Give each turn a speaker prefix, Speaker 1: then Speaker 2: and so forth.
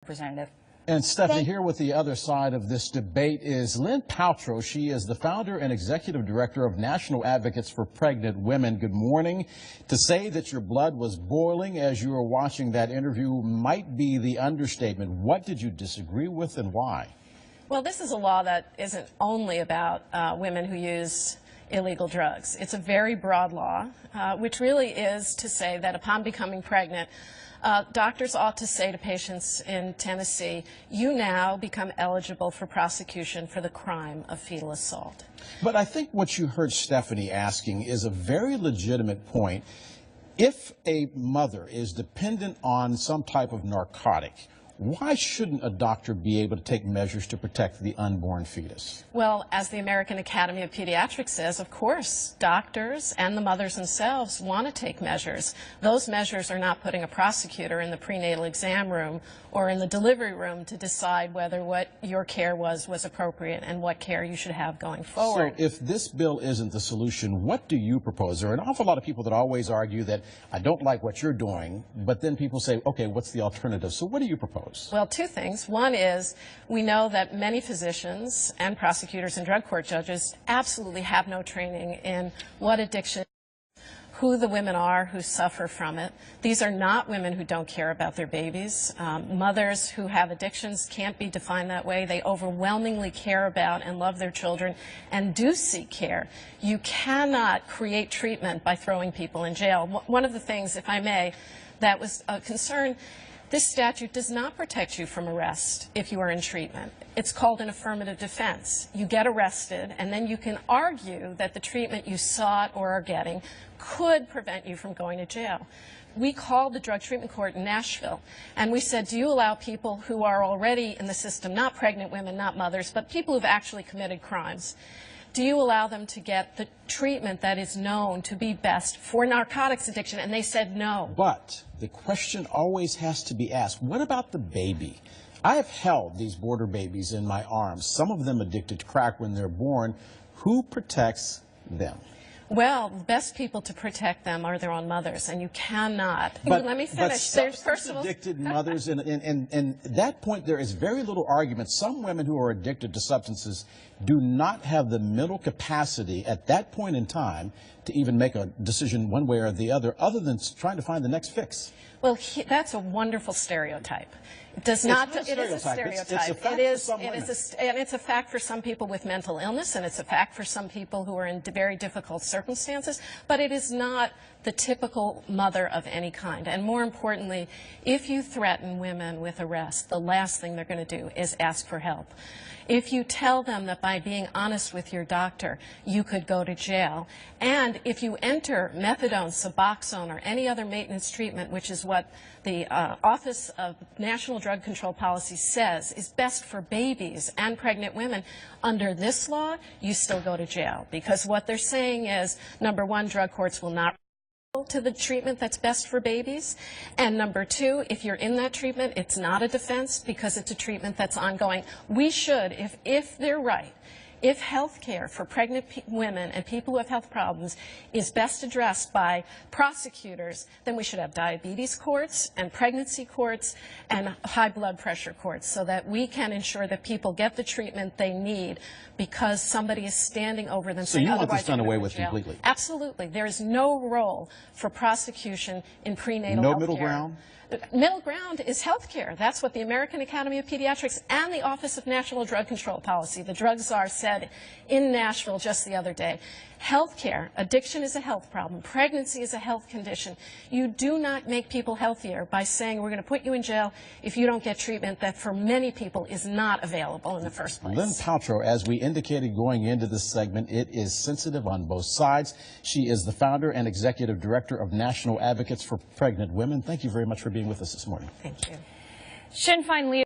Speaker 1: Representative.
Speaker 2: And Stephanie, here with the other side of this debate is Lynn Paltrow. She is the founder and executive director of National Advocates for Pregnant Women. Good morning. To say that your blood was boiling as you were watching that interview might be the understatement. What did you disagree with and why?
Speaker 3: Well, this is a law that isn't only about women who use illegal drugs. It's a very broad law, which really is to say that upon becoming pregnant, doctors ought to say to patients in Tennessee, you now become eligible for prosecution for the crime of fetal assault.
Speaker 2: But I think what you heard Stephanie asking is a very legitimate point. If a mother is dependent on some type of narcotic, why shouldn't a doctor be able to take measures to protect the unborn fetus?
Speaker 3: Well, as the American Academy of Pediatrics says, of course, doctors and the mothers themselves want to take measures. Those measures are not putting a prosecutor in the prenatal exam room or in the delivery room to decide whether what your care was appropriate and what care you should have going forward.
Speaker 2: So if this bill isn't the solution, what do you propose? There are an awful lot of people that always argue that I don't like what you're doing, but then people say, okay, what's the alternative? So what do you propose?
Speaker 3: Well, two things. One is we know that many physicians and prosecutors and drug court judges absolutely have no training in what addiction, who the women are who suffer from it. These are not women who don't care about their babies. Mothers who have addictions can't be defined that way. They overwhelmingly care about and love their children and do seek care. You cannot create treatment by throwing people in jail. One of the things, if I may, that was a concern, this statute does not protect you from arrest if you are in treatment. It's called an affirmative defense. You get arrested, and then you can argue that the treatment you sought or are getting could prevent you from going to jail. We called the drug treatment court in Nashville, and we said, do you allow people who are already in the system, not pregnant women, not mothers, but people who've actually committed crimes, do you allow them to get the treatment that is known to be best for narcotics addiction? And they said no.
Speaker 2: But the question always has to be asked, what about the baby? I have held these border babies in my arms, some of them addicted to crack when they're born. Who protects them?
Speaker 3: Well, the best people to protect them are their own mothers, and you cannot. Let me finish.
Speaker 2: But substance-addicted mothers, and at that point, there is very little argument. Some women who are addicted to substances do not have the mental capacity at that point in time to even make a decision one way or the other than trying to find the next fix.
Speaker 3: Well, that's a wonderful stereotype. It does not. It is a stereotype.
Speaker 2: It's a fact for some women.
Speaker 3: And it's a fact for some people with mental illness, and it's a fact for some people who are in very difficult circumstances. But it is not the typical mother of any kind. And more importantly, if you threaten women with arrest, the last thing they're going to do is ask for help. If you tell them that by being honest with your doctor, you could go to jail, and if you enter methadone, Suboxone, or any other maintenance treatment, which is what the Office of National Drug Control Policy says is best for babies and pregnant women, under this law, you still go to jail. Because what they're saying is, number one, drug courts will not to the treatment that's best for babies, and number two, if you're in that treatment, it's not a defense because it's a treatment that's ongoing. We should, if they're right, if health care for pregnant women and people who have health problems is best addressed by prosecutors, then we should have diabetes courts and pregnancy courts and high blood pressure courts so that we can ensure that people get the treatment they need because somebody is standing over them.
Speaker 2: So you want this done away with completely?
Speaker 3: Absolutely. There is no role for prosecution in prenatal health care.
Speaker 2: No middle ground?
Speaker 3: Middle ground is health care. That's what the American Academy of Pediatrics and the Office of National Drug Control Policy, the drug czar, said in Nashville just the other day. Health care, addiction is a health problem. Pregnancy is a health condition. You do not make people healthier by saying we're going to put you in jail if you don't get treatment that for many people is not available in the first place.
Speaker 2: Lynn Paltrow, as we indicated going into this segment, it is sensitive on both sides. She is the founder and executive director of National Advocates for Pregnant Women. Thank you very much for being with us this morning.
Speaker 3: Thank you.
Speaker 1: Sinn Féin leader